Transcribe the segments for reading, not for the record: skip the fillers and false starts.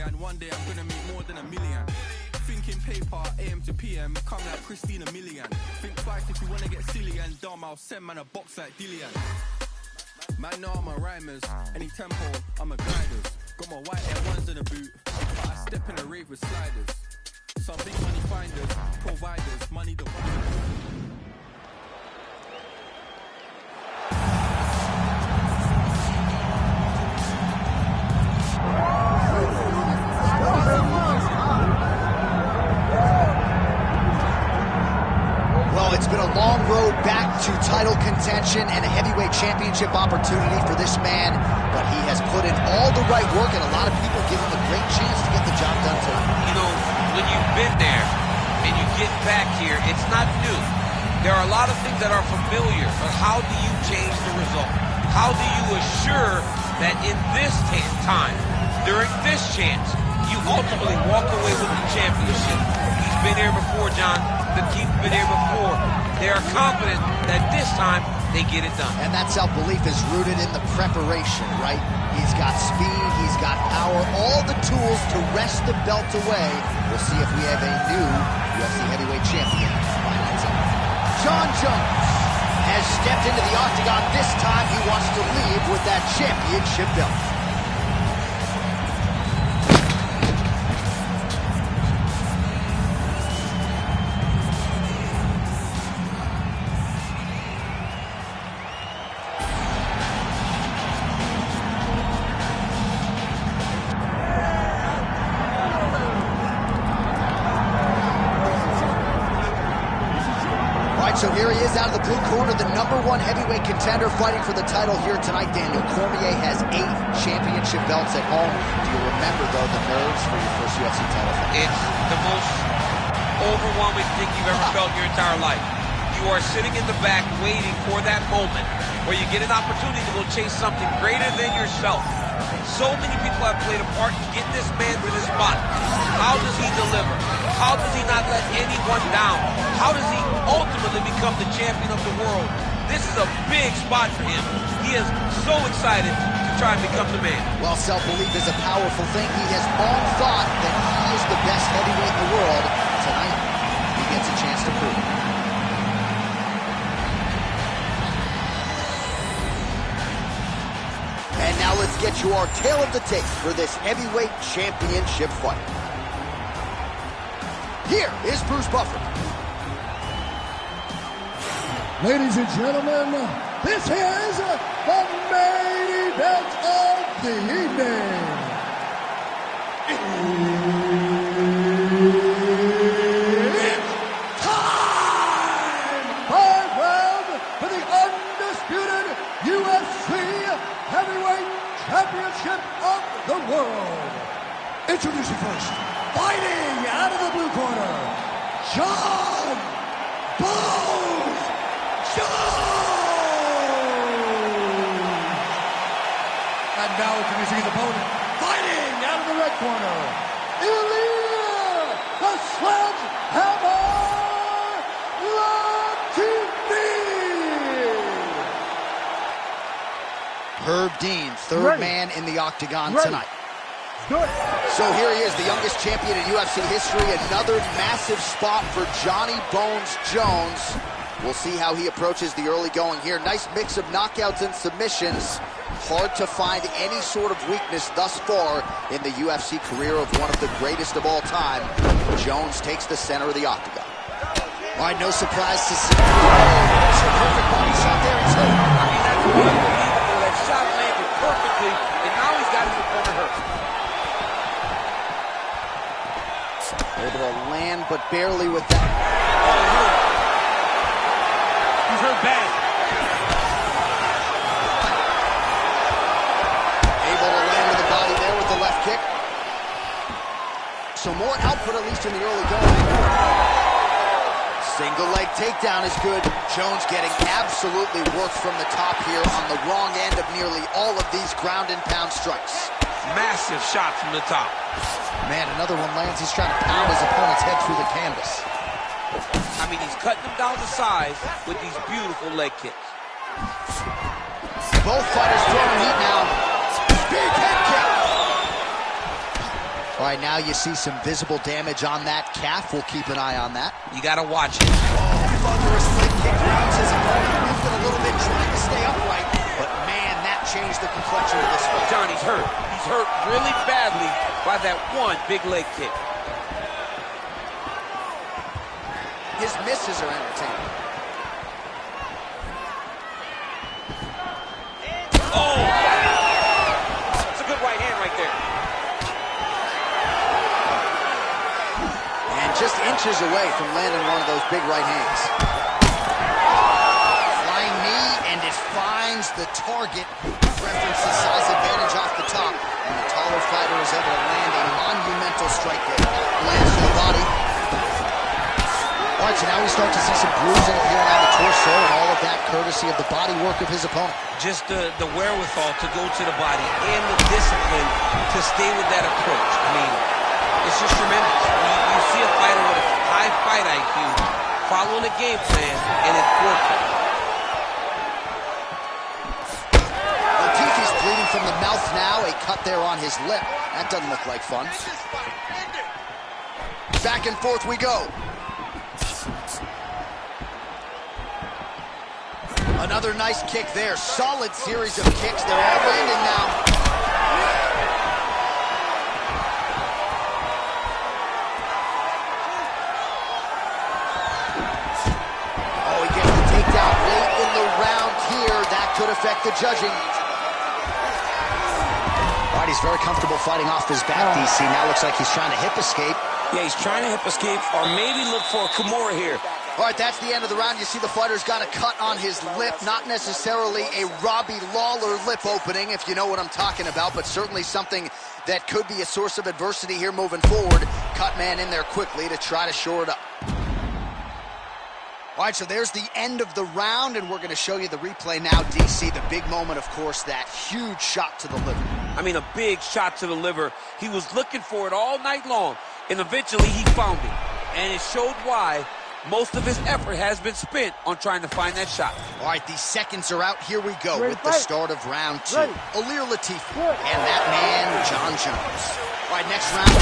And one day I'm gonna make more than $1 million. Thinking paper, AM to PM, come like Christina Milian. Think twice if you wanna get silly and dumb, I'll send man a box like Dillian. Man know I'm a rhymers, any tempo, I'm a gliders. Got my white Air Ones in the boot, but I step in a rave with sliders. Some big money finders, providers, money dividers. It's been a long road back to title contention and a heavyweight championship opportunity for this man, but he has put in all the right work, and a lot of people give him a great chance to get the job done tonight. You know, when you've been there and you get back here, it's not new. There are a lot of things that are familiar, but how do you change the result? How do you assure that in this time, during this chance, you ultimately walk away with the championship? He's been here before, John. The team's been here before. They are confident that this time they get it done. And that self-belief is rooted in the preparation, right? He's got speed, he's got power, all the tools to wrest the belt away. We'll see if we have a new UFC heavyweight champion by night tonight. Jon Jones has stepped into the octagon. This time he wants to leave with that championship belt. So here he is out of the blue corner, the #1 heavyweight contender fighting for the title here tonight. Daniel Cormier has 8 championship belts at home. Do you remember, though, the nerves for your first UFC title fight? It's the most overwhelming thing you've ever felt in your entire life. You are sitting in the back waiting for that moment where you get an opportunity to go chase something greater than yourself. So many people have played a part to get this man to this spot. How does he deliver? How does he not let anyone down? How does he ultimately become the champion of the world? This is a big spot for him. He is so excited to try and become the man. Well, self-belief is a powerful thing. He has long thought that he is the best heavyweight in the world. Tonight, he gets a chance to prove it. And now let's get you our tale of the tape for this heavyweight championship fight. Here is Bruce Buffer. Ladies and gentlemen, this is the main event of the evening. It's time! 5 rounds for the undisputed UFC Heavyweight Championship of the world. Introducing first, fighting out of the blue corner, Jon Jones. And now introducing his opponent, fighting out of the red corner, Ilya the Sledgehammer Latifi. Herb Dean, third man in the octagon tonight. So here he is, the youngest champion in UFC history. Another massive spot for Johnny Bones Jones. We'll see how he approaches the early going here. Nice mix of knockouts and submissions. Hard to find any sort of weakness thus far in the UFC career of one of the greatest of all time. Jones takes the center of the octagon. All right, no surprise to see. It's a perfect body shot there, too. I mean, that's unbelievable. That shot landed perfectly, and now he's got his opponent hurt. Able to land, but barely with that. He's hurt bad. Able to land with the body there with the left kick. So more output, at least in the early going. Single leg takedown is good. Jones getting absolutely worked from the top here on the wrong end of nearly all of these ground and pound strikes. Massive shot from the top. Man, another one lands. He's trying to pound his opponent's head through the canvas. I mean, he's cutting him down to size with these beautiful leg kicks. Both fighters throwing heat now. Big head kick. All All right, now you see some visible damage on that calf. We'll keep an eye on that. You got to watch it. Thunderous leg kick rounds his opponent, lifting a little bit, trying to stay upright. But man, that changed the complexion of this fight. Johnny's hurt. He's hurt really badly by that one big leg kick. His misses are entertaining. Oh! That's a good right hand right there. And just inches away from landing one of those big right hands. Flying knee, and it finds the target. References size advantage off the top. And the taller fighter is able to land a monumental strike there. Lands to the body. All right, so now we start to see some bruising here on the torso, and all of that courtesy of the body work of his opponent. Just the wherewithal to go to the body and the discipline to stay with that approach. I mean, it's just tremendous. You see a fighter with a high fight IQ following a game plan, and it's working. Latifi's bleeding from the mouth now, a cut there on his lip. That doesn't look like fun. Back and forth we go. Another nice kick there. Solid series of kicks. They're all landing now. Oh, he gets the takedown late in the round here. That could affect the judging. All right, he's very comfortable fighting off his back, DC. Now looks like he's trying to hip escape. Yeah, he's trying to hip escape or maybe look for a Kimura here. All right, that's the end of the round. You see the fighter's got a cut on his lip. Not necessarily a Robbie Lawler lip opening, if you know what I'm talking about, but certainly something that could be a source of adversity here moving forward. Cut man in there quickly to try to shore it up. All right, so there's the end of the round, and we're going to show you the replay now, DC. The big moment, of course, that huge shot to the liver. I mean, a big shot to the liver. He was looking for it all night long, and eventually he found it. And it showed why most of his effort has been spent on trying to find that shot. All right, these seconds are out. Here we go with the start of round two. Alir Latifi and that man, John Jones. All right, next round. And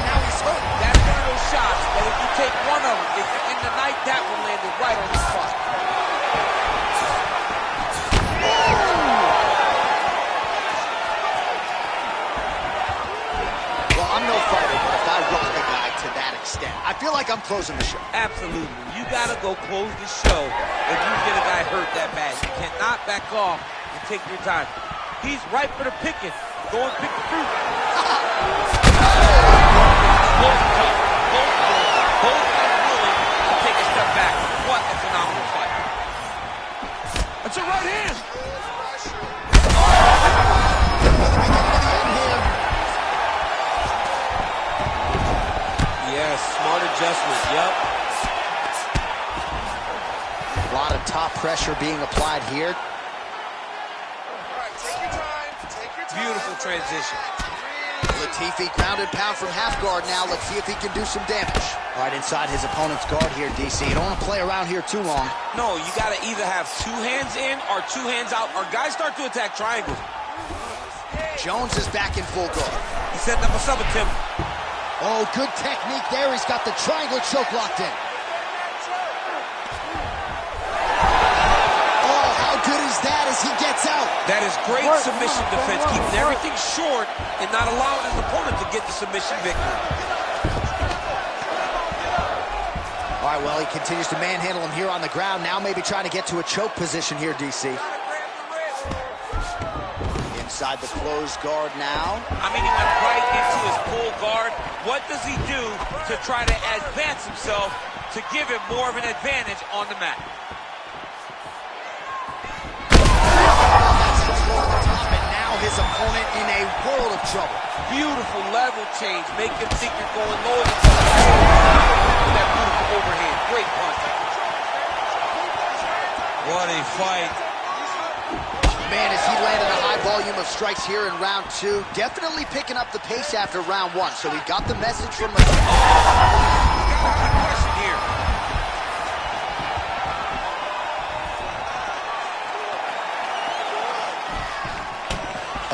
now he's hurt. That's one of those shots that if you take one of them, if you're in the night, that one landed right on the spot. Well, I'm no fighter, but if I rock a guy to that extent, I feel like I'm closing the show. Absolutely. You got to go close the show if you get a guy hurt that bad. You cannot back off and take your time. He's ripe for the picking. Go and pick the fruit. Both unwilling to take a step back. What a phenomenal fight. That's a right hand. Yes, smart adjustment. Yep. A lot of top pressure being applied here. Beautiful transition. Latifi grounded pound from half guard now. Let's see if he can do some damage. Right inside his opponent's guard here, DC. You don't want to play around here too long. No, you got to either have two hands in or two hands out, or guys start to attack triangles. Jones is back in full guard. He's setting up a sub attempt. Oh, good technique there. He's got the triangle choke locked in. Oh, how good is that as he gets out? That is great submission defense, keeping everything short and not allowing his opponent to get the submission victory. All right, well, he continues to manhandle him here on the ground. Now maybe trying to get to a choke position here, DC. Inside the closed guard now. I mean, he went right into his full guard. What does he do to try to advance himself to give him more of an advantage on the mat? His opponent in a world of trouble. Beautiful level change. Make him think you're going lower than that beautiful overhand. Great punch. What a fight. Man, as he landed a high volume of strikes here in round two, definitely picking up the pace after round one. So he got the message from the... Got a good question here.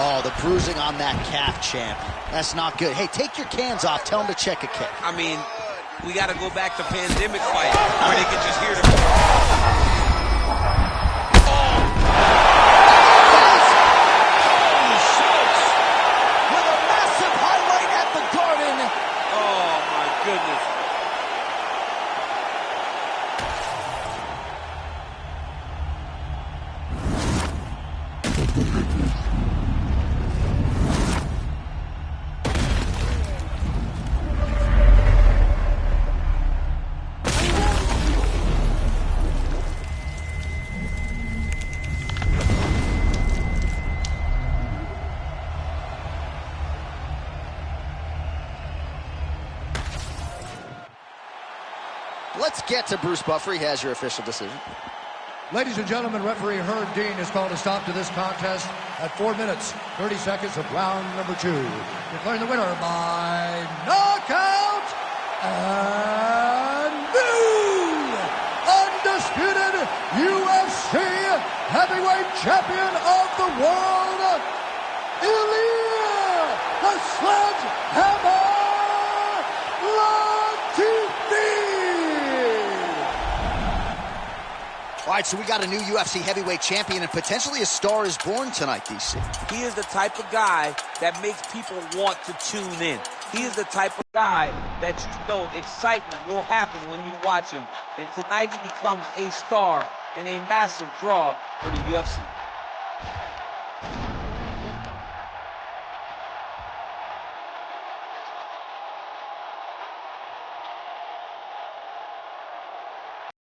Oh, the bruising on that calf, champ. That's not good. Hey, take your cans off. Tell him to check a kick. I mean, we got to go back to pandemic fight where they can just hear the... Goodness. Let's get to Bruce Buffer. He has your official decision. Ladies and gentlemen, referee Herb Dean has called a stop to this contest at 4 minutes, 30 seconds of round number 2. Declaring the winner by knockout and new undisputed UFC heavyweight champion of the world, Ilya the Sledgehammer All right, so we got a new UFC heavyweight champion and potentially a star is born tonight, DC. He is the type of guy that makes people want to tune in. He is the type of guy that you know excitement will happen when you watch him. And tonight he becomes a star and a massive draw for the UFC.